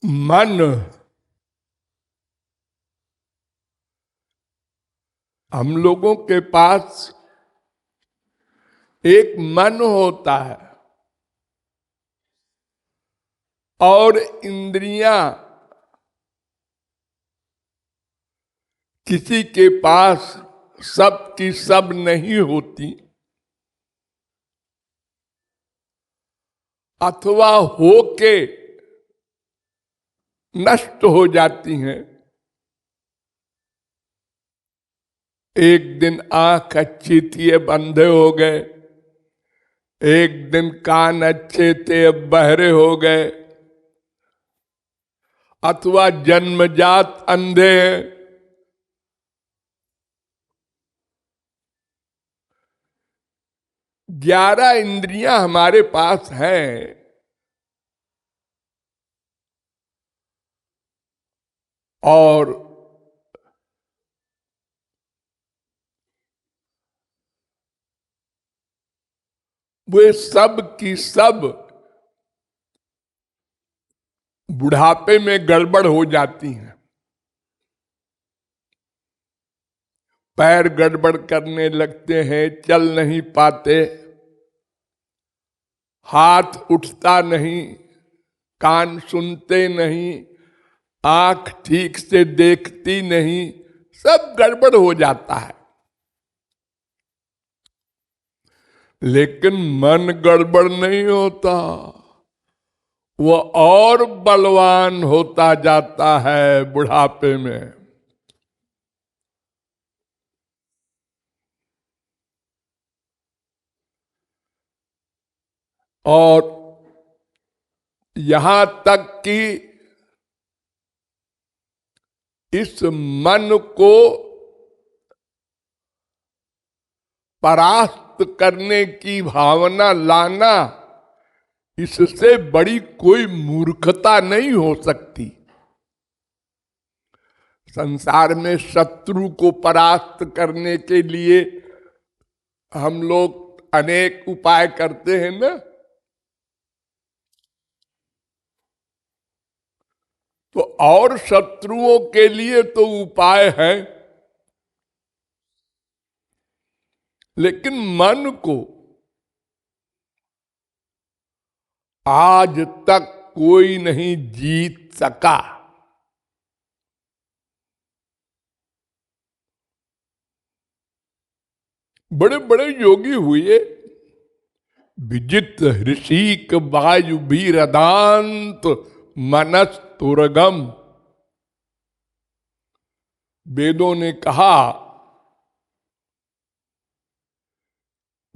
मन, हम लोगों के पास एक मन होता है और इंद्रियां किसी के पास सब की सब नहीं होती, अथवा होके नष्ट हो जाती हैं। एक दिन आंख अच्छी थी अब अंधे हो गए, एक दिन कान अच्छे थे अब बहरे हो गए, अथवा जन्मजात अंधे हैं। 11 इंद्रियां हमारे पास हैं और वे सब की सब बुढ़ापे में गड़बड़ हो जाती हैं। पैर गड़बड़ करने लगते हैं, चल नहीं पाते, हाथ उठता नहीं, कान सुनते नहीं, आंख ठीक से देखती नहीं, सब गड़बड़ हो जाता है। लेकिन मन गड़बड़ नहीं होता, वो और बलवान होता जाता है बुढ़ापे में। और यहां तक कि इस मन को परास्त करने की भावना लाना, इससे बड़ी कोई मूर्खता नहीं हो सकती। संसार में शत्रु को परास्त करने के लिए हम लोग अनेक उपाय करते हैं ना, तो और शत्रुओं के लिए तो उपाय है, लेकिन मन को आज तक कोई नहीं जीत सका। बड़े बड़े योगी हुए, विजित ऋषिक वायु भीरदांत मनस्तुरगम। वेदों ने कहा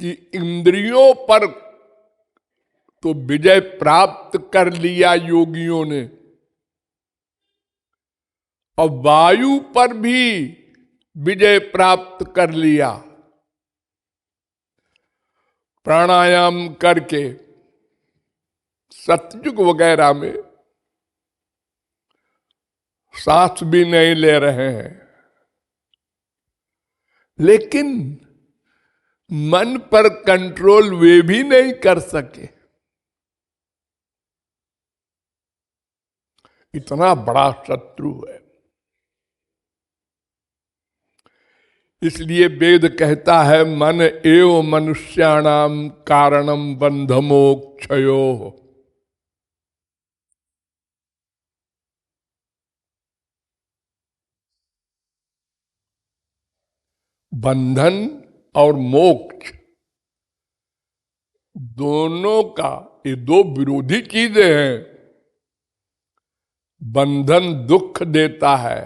कि इंद्रियों पर तो विजय प्राप्त कर लिया योगियों ने, और वायु पर भी विजय प्राप्त कर लिया प्राणायाम करके। सतयुग वगैरह में सांस भी नहीं ले रहे हैं, लेकिन मन पर कंट्रोल वे भी नहीं कर सके। इतना बड़ा शत्रु है। इसलिए वेद कहता है, मन एव मनुष्याणाम कारणम बंधमोक्षयो। बंधन और मोक्ष दोनों का, ये दो विरोधी चीजें हैं। बंधन दुख देता है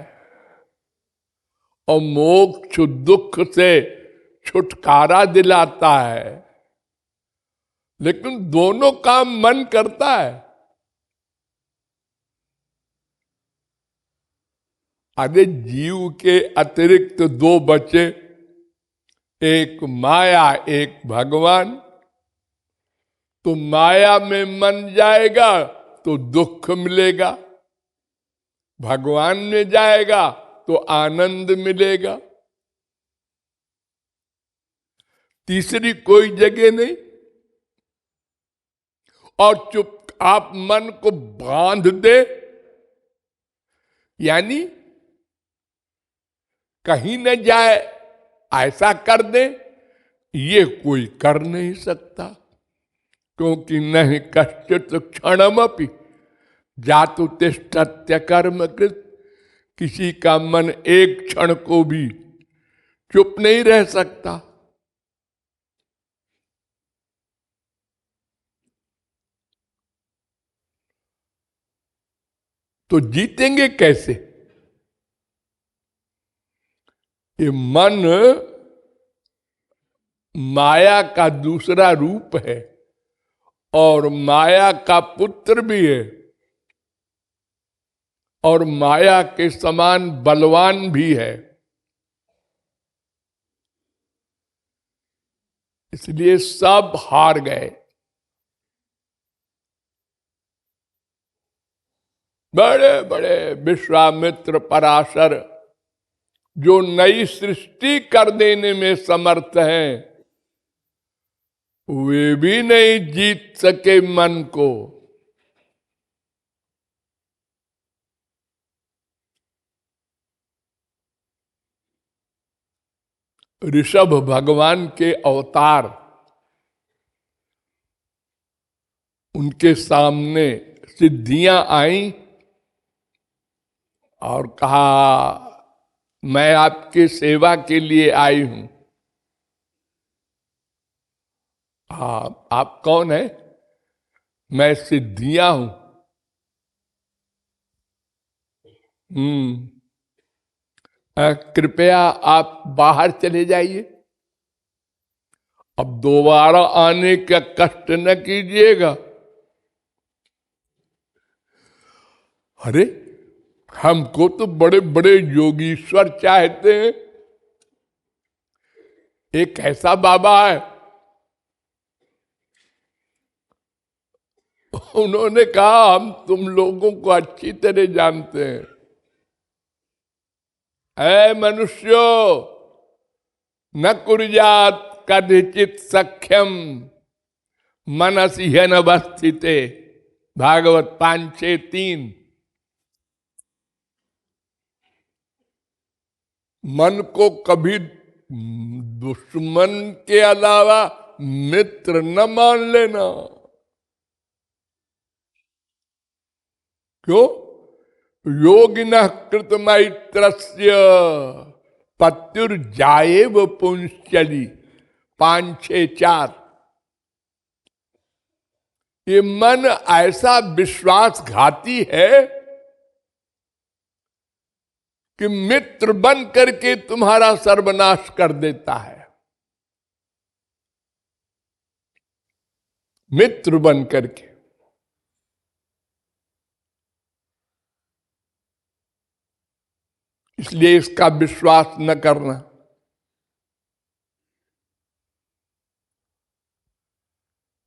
और मोक्ष दुख से छुटकारा दिलाता है, लेकिन दोनों काम मन करता है। अरे जीव के अतिरिक्त दो बचे, एक माया एक भगवान। तो माया में मन जाएगा तो दुख मिलेगा, भगवान में जाएगा तो आनंद मिलेगा। तीसरी कोई जगह नहीं। और चुप आप मन को बांध दे यानी कहीं न जाए ऐसा कर दे, ये कोई कर नहीं सकता। क्योंकि नहीं कश्चित क्षणमपि जातु तिष्ठत्य कर्मकृत, किसी का मन एक क्षण को भी चुप नहीं रह सकता। तो जीतेंगे कैसे? ये मन माया का दूसरा रूप है और माया का पुत्र भी है और माया के समान बलवान भी है। इसलिए सब हार गए। बड़े बड़े विश्वामित्र, पराशर जो नई सृष्टि कर देने में समर्थ हैं, वे भी नहीं जीत सके मन को। ऋषभ भगवान के अवतार, उनके सामने सिद्धियां आई और कहा मैं आपके सेवा के लिए आई हूं। आप कौन है? मैं सिद्धियां हूं। कृपया आप बाहर चले जाइए, अब दोबारा आने का कष्ट न कीजिएगा। अरे हमको तो बड़े बड़े योगीश्वर चाहते हैं, एक ऐसा बाबा है, उन्होंने कहा हम तुम लोगों को अच्छी तरह जानते हैं। ऐ मनुष्यो न कुर्यात कदाचित सख्यम मनसि ह्यनवस्थिते, भागवत 5:6-3। मन को कभी दुश्मन के अलावा मित्र न मान लेना। क्यों? योगिनः कृतमैत्रस्य पत्युर्जायेव पुंश्चली, 5:6-4। ये मन ऐसा विश्वासघाती है कि मित्र बन करके तुम्हारा सर्वनाश कर देता है। मित्र बन करके। इसलिए इसका विश्वास न करना।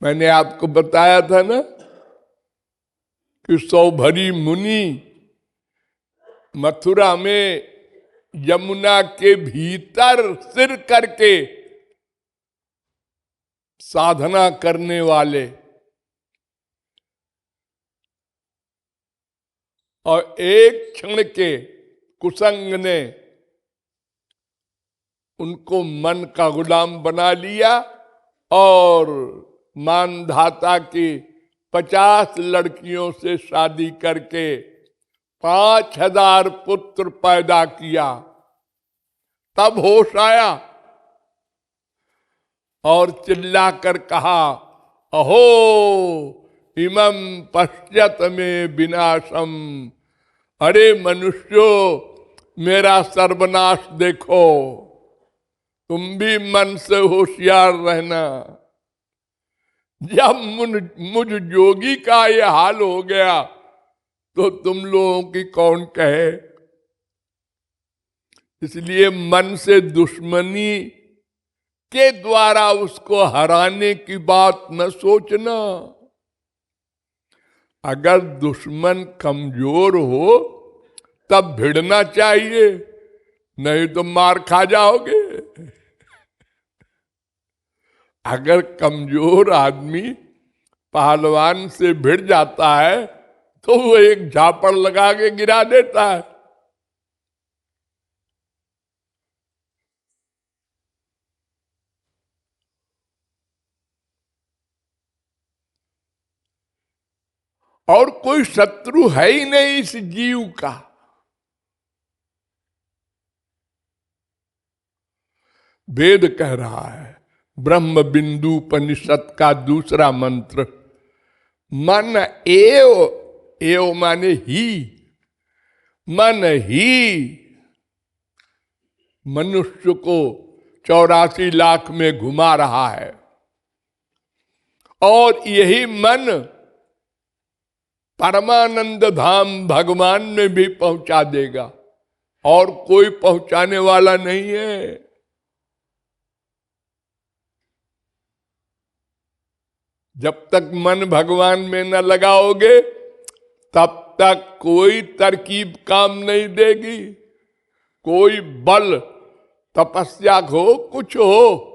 मैंने आपको बताया था ना कि सौभरी मुनि मथुरा में यमुना के भीतर सिर करके साधना करने वाले, और एक क्षण के कुसंग ने उनको मन का गुलाम बना लिया और मानधाता की 50 लड़कियों से शादी करके 5000 पुत्र पैदा किया। तब होश आया और चिल्लाकर कहा अहो इमं पश्यत में विनाशम, अरे मनुष्यों मेरा सर्वनाश देखो। तुम भी मन से होशियार रहना। जब मुझ योगी का ये हाल हो गया तो तुम लोगों की कौन कहे। इसलिए मन से दुश्मनी के द्वारा उसको हराने की बात न सोचना। अगर दुश्मन कमजोर हो तब भिड़ना चाहिए, नहीं तो मार खा जाओगे। अगर कमजोर आदमी पहलवान से भिड़ जाता है तो वो एक झापड़ लगा के गिरा देता है, और कोई शत्रु है ही नहीं इस जीव का। वेद कह रहा है, ब्रह्म बिंदु उपनिषद का दूसरा मंत्र, मन एव माने ही, मन ही मनुष्य को 84 लाख में घुमा रहा है, और यही मन परमानंद धाम भगवान में भी पहुंचा देगा, और कोई पहुंचाने वाला नहीं है। जब तक मन भगवान में न लगाओगे तब तक कोई तरकीब काम नहीं देगी, कोई बल तपस्या हो कुछ हो,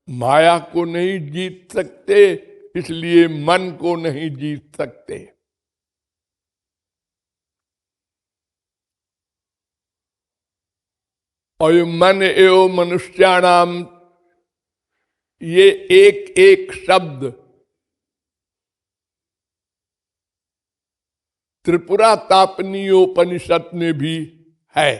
माया को नहीं जीत सकते, इसलिए मन को नहीं जीत सकते। और ये मन एवं मनुष्याणाम, ये एक एक शब्द त्रिपुरा तापनीयोपनिषद में भी है,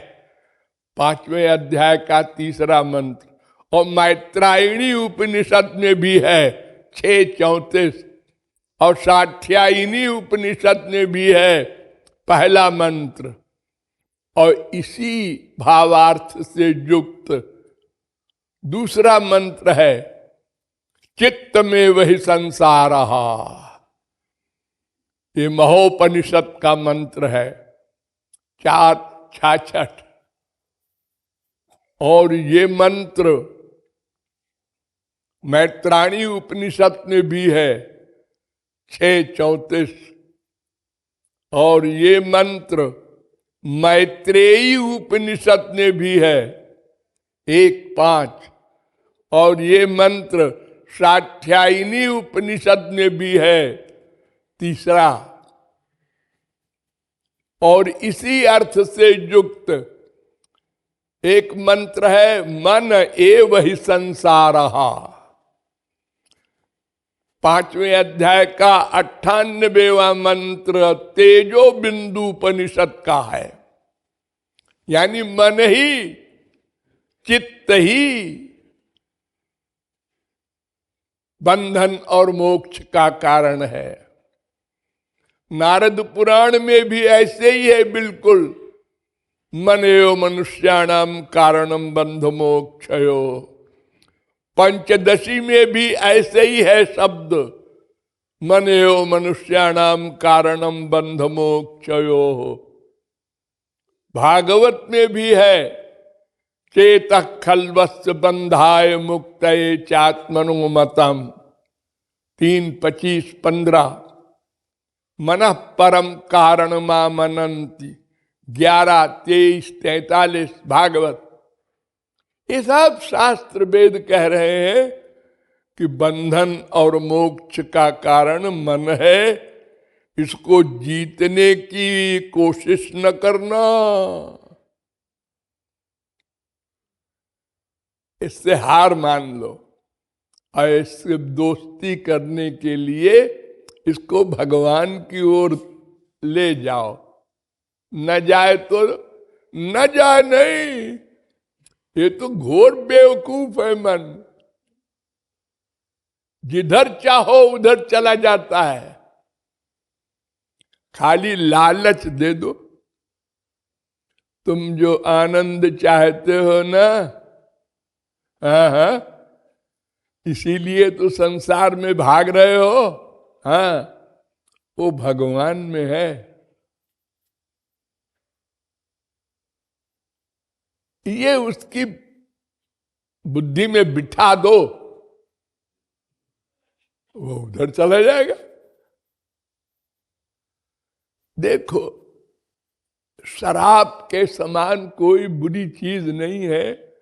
5वें अध्याय का 3रा मंत्र, और मैत्रायणी उपनिषद में भी है 6:34, और साठ्यायनी उपनिषद में भी है पहला मंत्र। और इसी भावार्थ से युक्त दूसरा मंत्र है, चित्त में वही संसार। ये महोपनिषद का मंत्र है 4:66, और ये मंत्र मैत्राणी उपनिषद में भी है 6:34, और ये मंत्र मैत्रेयी उपनिषद में भी है 1:5, और ये मंत्र साठ्यायनी उपनिषद में भी है 3रा। और इसी अर्थ से युक्त एक मंत्र है, मन एव ही संसार, 5वें अध्याय का 98वां मंत्र तेजो बिंदु उपनिषद का है। यानी मन ही, चित्त ही बंधन और मोक्ष का कारण है। नारद पुराण में भी ऐसे ही है बिल्कुल, मन एव मनुष्याणाम कारणम बंध मोक्षयो। पंचदशी में भी ऐसे ही है शब्द, मन एव मनुष्याणाम कारणम बंध मोक्षयो। भागवत में भी है, चेतः खल्वस्य बंधाय मुक्तये चात्मनो मतम, 3:25-15। मनः परम कारण मा मनंति, 11:23-43 भागवत। ये सब शास्त्र वेद कह रहे हैं कि बंधन और मोक्ष का कारण मन है, इसको जीतने की कोशिश न करना, इससे हार मान लो, और इससे दोस्ती करने के लिए इसको भगवान की ओर ले जाओ। न जाए तो न जाए नहीं, ये तो घोर बेवकूफ है मन, जिधर चाहो उधर चला जाता है। खाली लालच दे दो, तुम जो आनंद चाहते हो ना, हाँ, इसीलिए तो संसार में भाग रहे हो, हाँ, वो भगवान में है। ये उसकी बुद्धि में बिठा दो, वो उधर चला जाएगा। देखो, शराब के समान कोई बुरी चीज नहीं है,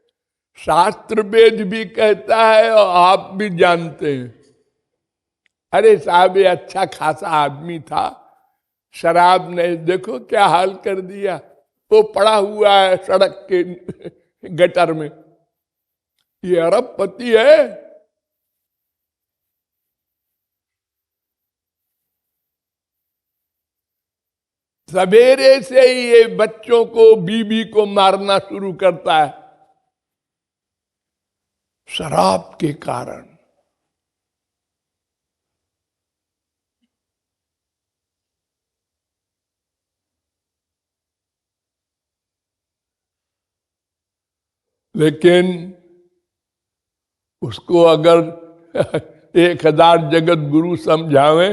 शास्त्र वेद भी कहता है और आप भी जानते हैं। अरे साहब, ये अच्छा खासा आदमी था, शराब ने देखो क्या हाल कर दिया, वो पड़ा हुआ है सड़क के गटर में। ये अरबपति है, सवेरे से ही ये बच्चों को, बीबी को मारना शुरू करता है शराब के कारण। लेकिन उसको अगर 1000 जगत गुरु समझावे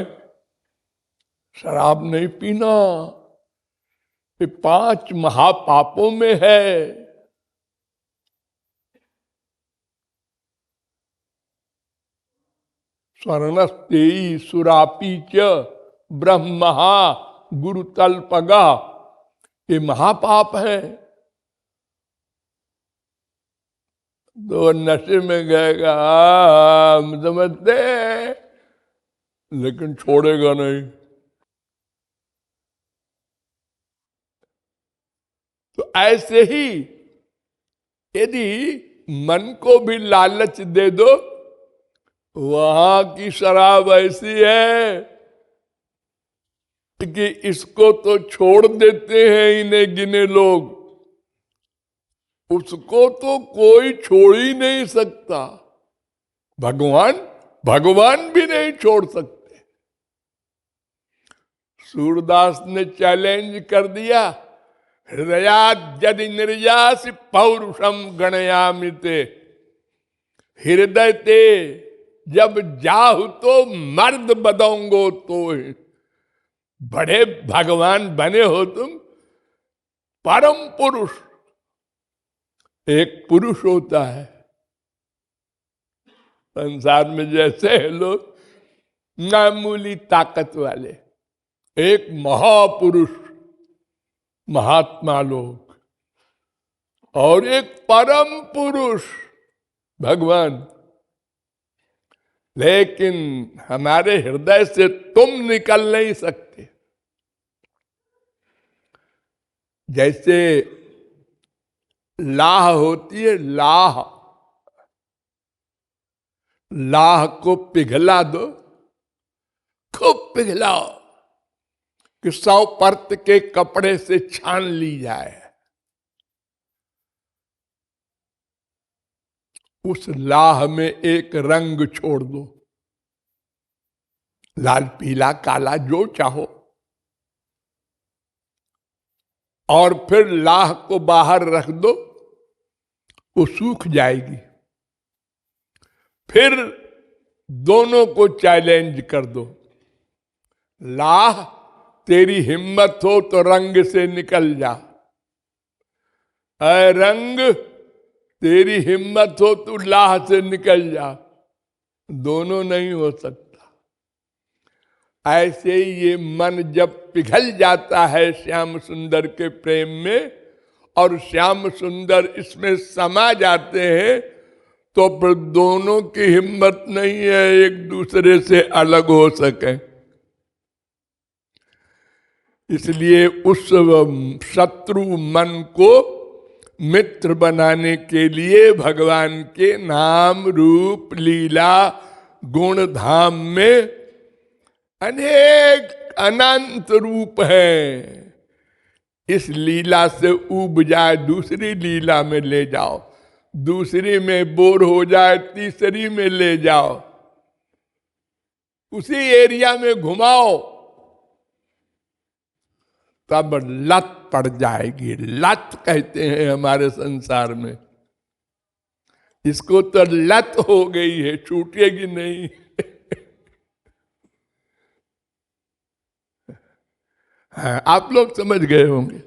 शराब नहीं पीना, ये 5 महापापों में है। स्वर्णस्तेयी सुरापी च ब्रह्महा गुरुतल्पगा, ये महापाप है। तो नशे में गएगा, हम समझते, लेकिन छोड़ेगा नहीं। तो ऐसे ही यदि मन को भी लालच दे दो, वहां की शराब ऐसी है कि इसको तो छोड़ देते हैं इन्हें गिने लोग, उसको तो कोई छोड़ ही नहीं सकता। भगवान भी नहीं छोड़ सकते। सूरदास ने चैलेंज कर दिया, हृदयाद यदि निर्यास पौरुषम गणयामिते, हृदय ते जब जाहु तो मर्द बदोंगो तो। बड़े भगवान बने हो तुम, परम पुरुष एक पुरुष होता है। संसार में जैसे लोग मामूली ताकत वाले, एक महापुरुष महात्मा लोग, और एक परम पुरुष भगवान। लेकिन हमारे हृदय से तुम निकल नहीं सकते। जैसे लाह होती है, लाह को पिघला दो, खूब पिघलाओ कि 100 परत के कपड़े से छान ली जाए। उस लाह में एक रंग छोड़ दो, लाल पीला काला जो चाहो, और फिर लाह को बाहर रख दो, वो सूख जाएगी। फिर दोनों को चैलेंज कर दो, लाह तेरी हिम्मत हो तो रंग से निकल जा, ऐ रंग तेरी हिम्मत हो तो लाह से निकल जा। दोनों नहीं हो सकता। ऐसे ही ये मन जब पिघल जाता है श्याम सुंदर के प्रेम में, और श्याम सुंदर इसमें समा जाते हैं, तो फिर दोनों की हिम्मत नहीं है एक दूसरे से अलग हो सके। इसलिए उस शत्रु मन को मित्र बनाने के लिए भगवान के नाम रूप लीला गुण धाम में अनेक अनंत रूप हैं। इस लीला से उब जाए दूसरी लीला में ले जाओ, दूसरी में बोर हो जाए तीसरी में ले जाओ, उसी एरिया में घुमाओ, तब लत पड़ जाएगी। लत कहते हैं हमारे संसार में इसको, तो लत हो गई है, छूटेगी नहीं। हाँ, आप लोग समझ गए होंगे।